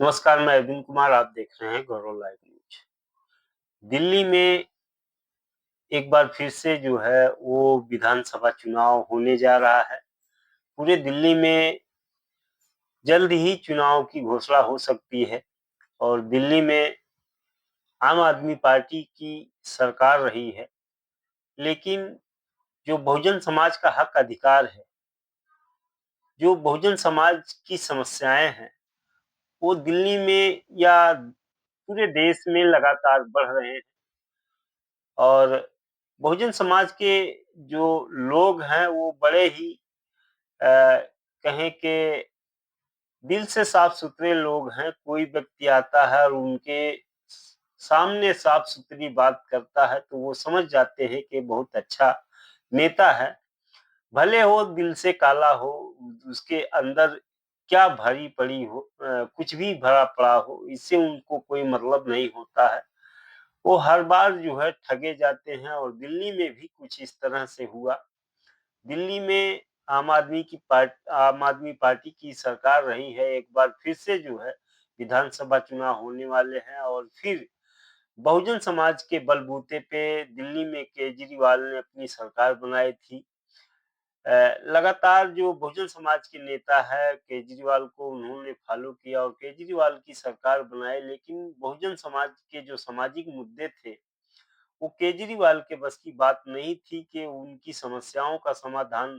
नमस्कार, मैं अरविंद कुमार, आप देख रहे हैं गौरव लाइव न्यूज। दिल्ली में एक बार फिर से जो है वो विधानसभा चुनाव होने जा रहा है। पूरे दिल्ली में जल्द ही चुनाव की घोषणा हो सकती है और दिल्ली में आम आदमी पार्टी की सरकार रही है। लेकिन जो बहुजन समाज का हक अधिकार है, जो बहुजन समाज की समस्याएं हैं, वो दिल्ली में या पूरे देश में लगातार बढ़ रहे हैं। और बहुजन समाज के जो लोग हैं वो बड़े ही कहें कि दिल से साफ-सुथरे लोग हैं। कोई व्यक्ति आता है और उनके सामने साफ-सुथरी बात करता है तो वो समझ जाते हैं कि बहुत अच्छा नेता है। भले वो दिल से काला हो, उसके अंदर क्या भरी पड़ी हो, कुछ भी भरा पड़ा हो, इससे उनको कोई मतलब नहीं होता है। वो हर बार जो है ठगे जाते हैं और दिल्ली में भी कुछ इस तरह से हुआ। दिल्ली में आम आदमी पार्टी की सरकार रही है। एक बार फिर से जो है विधानसभा चुनाव होने वाले हैं और फिर बहुजन समाज के बलबूते पे दिल्ली में केजरीवाल ने अपनी सरकार बनाई थी। लगातार जो बहुजन समाज के नेता है, केजरीवाल को उन्होंने फॉलो किया और केजरीवाल की सरकार बनाई, लेकिन बहुजन समाज के जो सामाजिक मुद्दे थे, वो केजरीवाल के बस की बात नहीं थी कि उनकी समस्याओं का समाधान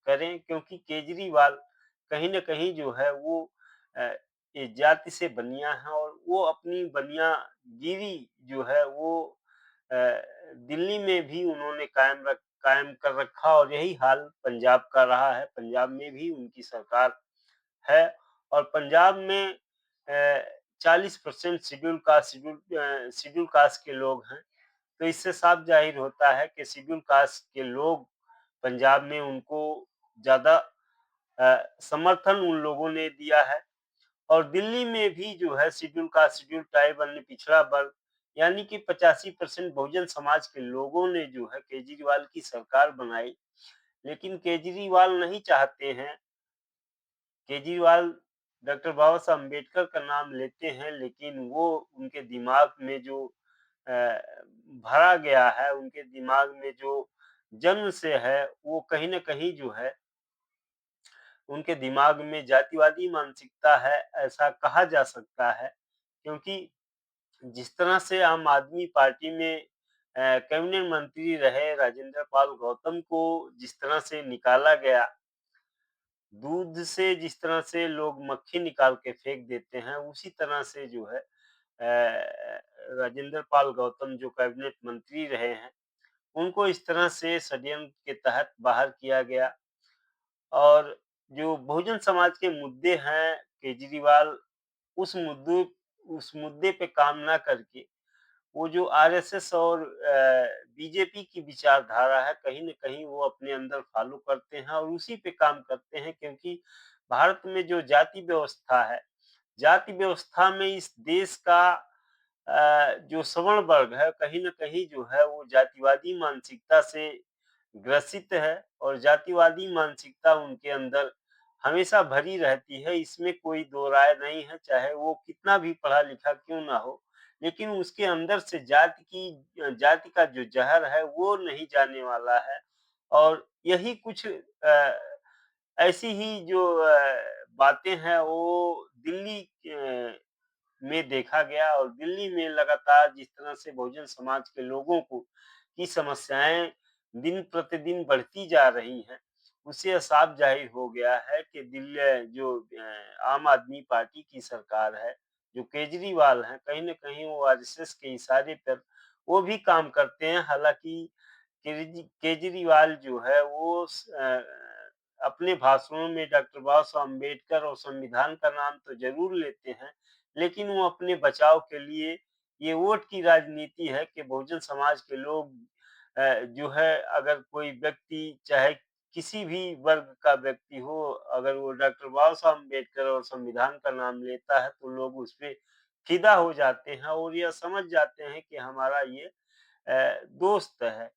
करें, क्योंकि केजरीवाल कहीं न कहीं जो है वो अ, इस जाति से बनिया हैं और वो अपनी बनियागिरी जो है वो अ, दिल्ली में भी उन्होंने कायम कर रखा और यही हाल पंजाब का रहा है। पंजाब में भी उनकी सरकार है और पंजाब में 40% शेड्यूल कास्ट के लोग हैं। तो इससे साफ ज़ाहिर होता है कि शेड्यूल कास्ट के लोग पंजाब में उनको ज़्यादा समर्थन उन लोगों ने दिया है और दिल्ली में भी जो है शेड्यूल कास्ट, शेड्यूल ट्राइब, अन्य पिछड़ा वर्ग यानी कि 85% बहुजन समाज के लोगों ने जो है केजरीवाल की सरकार बनाई। लेकिन केजरीवाल नहीं चाहते हैं। केजरीवाल डॉक्टर बाबा साहब अम्बेडकर का नाम लेते हैं, लेकिन वो उनके दिमाग में जो अ, भरा गया है, उनके दिमाग में जो जन्म से है, वो कहीं न कहीं जो है, उनके दिमाग में जातिवादी मानसिकता है, ऐसा कहा जा सकता है। क्योंकि जिस तरह से आम आदमी पार्टी में कैबिनेट मंत्री रहे राजेंद्र पाल गौतम को जिस तरह से निकाला गया, दूध से जिस तरह से लोग मक्खी निकाल के फेंक देते हैं, उसी तरह से जो है राजेंद्र पाल गौतम जो कैबिनेट मंत्री रहे हैं, उनको इस तरह से षड्यंत्र के तहत बाहर किया गया और जो बहुजन समाज के मुद्दे हैं, केजरीवाल उस मुद्दे उस मुद्दे पे काम ना करके वो जो आरएसएस और बीजेपी की विचारधारा है, कहीं न कहीं वो अपने अंदर फ़ॉलो करते हैं और उसी पे काम करते हैं, क्योंकि भारत में जो जाति व्यवस्था है, जाति व्यवस्था में इस देश का जो सवर्ण वर्ग है, कहीं न कहीं जो है वो जातिवादी मानसिकता से ग्रसित है और जातिवादी मानसिकता उनके अंदर हमेशा भरी रहती है, इसमें कोई दो राय नहीं है, चाहे वो कितना भी पढ़ा-लिखा क्यों ना हो। लेकिन उसके अंदर से जाति का जो ज़हर है वो नहीं जाने वाला है और यही कुछ ऐसी ही जो बातें हैं वो दिल्ली में देखा गया और दिल्ली में लगातार जिस तरह से बहुजन समाज के लोगों को की समस्याएं दिन प्रतिदिन बढ़ती जा रही हैं, उससे साफ जाहिर हो गया है कि दिल्ली जो आम आदमी पार्टी की सरकार है, जो केजरीवाल हैं, कहीं न कहीं वो आरएसएस के इशारे पर वो भी काम करते हैं। हालाँकि केजरीवाल जो है वो अपने भाषणों में डॉक्टर बाबा साहब अम्बेडकर और संविधान का नाम तो ज़रूर लेते हैं, लेकिन वो अपने बचाव के लिए ये वोट की राजनीति है कि बहुजन समाज के लोग जो है, अगर कोई व्यक्ति चाहे किसी भी वर्ग का व्यक्ति हो, अगर वो डॉक्टर बाबा साहब अम्बेडकर और संविधान का नाम लेता है तो लोग उस पे फ़िदा हो जाते हैं और यह समझ जाते हैं कि हमारा ये दोस्त है।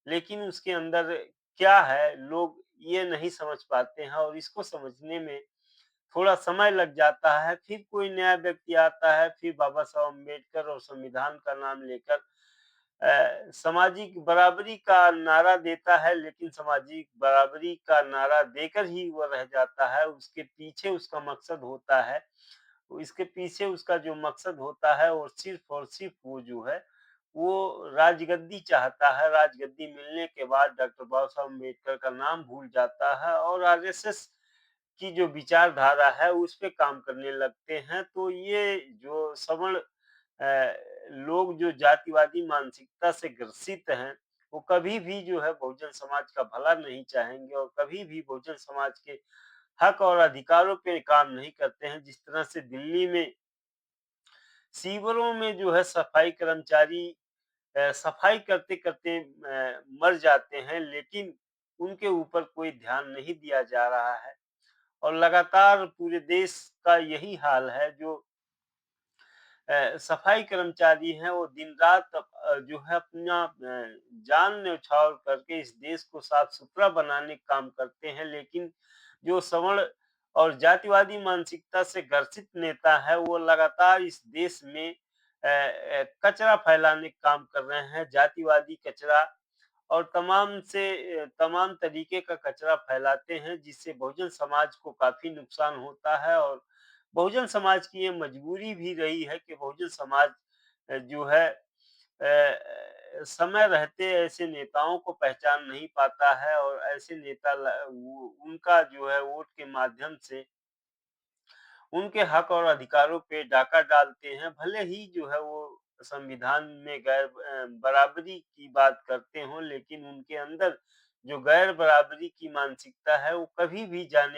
लेकिन उसके अंदर क्या है, लोग ये नहीं समझ पाते हैं और इसको समझने में थोड़ा समय लग जाता है, फिर कोई नया व्यक्ति आता है, फिर बाबा साहब अम्बेडकर और संविधान का नाम लेकर सामाजिक बराबरी का नारा देता है, लेकिन सामाजिक बराबरी का नारा देकर ही वो रह जाता है। उसके पीछे उसका मकसद होता है, इसके पीछे उसका जो मकसद होता है और सिर्फ वो जो है, वो राजगद्दी चाहता है। राजगद्दी मिलने के बाद डॉक्टर बाबा साहब अम्बेडकर का नाम भूल जाता है और आरएसएस की जो विचारधारा है उस पे काम करने लगते हैं। तो ये जो सवर्ण लोग जो जातिवादी मानसिकता से ग्रसित हैं, वो कभी भी जो है बहुजन समाज का भला नहीं चाहेंगे और कभी भी बहुजन समाज के हक और अधिकारों पे काम नहीं करते हैं। जिस तरह से दिल्ली में सीवरों में जो है सफाई कर्मचारी सफाई करते-करते मर जाते हैं, लेकिन उनके ऊपर कोई ध्यान नहीं दिया जा रहा है और लगातार पूरे देश का यही हाल है। जो सफाई कर्मचारी हैं वो दिन-रात जो है अपना जान न्यौछावर करके इस देश को साफ-सुथरा बनाने का काम करते हैं, लेकिन जो सवर्ण और जातिवादी मानसिकता से ग्रसित नेता है, वो लगातार इस देश में कचरा फैलाने का काम कर रहे हैं, जातिवादी कचरा और तमाम तरीके का कचरा फैलाते हैं, जिससे बहुजन समाज को काफ़ी नुकसान होता है और बहुजन समाज की ये मजबूरी भी रही है कि बहुजन समाज जो है समय रहते ऐसे नेताओं को पहचान नहीं पाता है और ऐसे नेता उनका जो है वोट के माध्यम से उनके हक और अधिकारों पे डाका डालते हैं। भले ही जो है वो संविधान में बराबरी की बात करते हों, लेकिन उनके अंदर जो गैर बराबरी की मानसिकता है वो कभी भी जाने